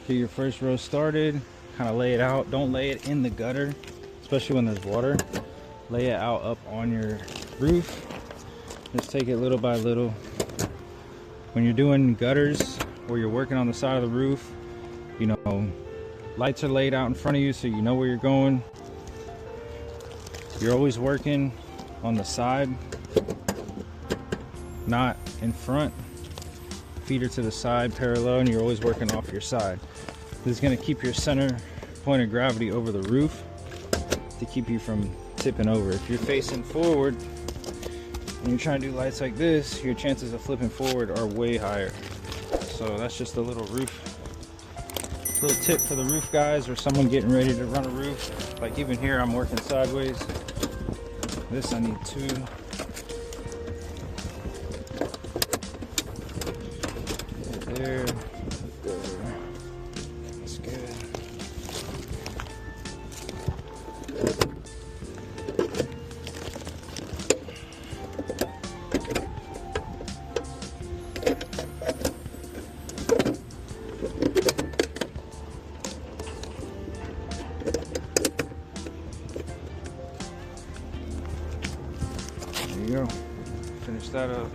Get your first row started, kind of lay it out. Don't lay it in the gutter, especially when there's water. Lay it out up on your roof. Just take it little by little. When you're doing gutters or you're working on the side of the roof, you know, lights are laid out in front of you so you know where you're going. You're always working on the side, not in front. Feet are to the side parallel, and you're always working off your side. This is going to keep your center point of gravity over the roof to keep you from tipping over. If you're facing forward and you're trying to do lights like this, your chances of flipping forward are way higher. So that's just a little tip for the roof guys, or someone getting ready to run a roof. Like even here, I'm working sideways. This I need 2. There. That's good. There you go. Finish that up.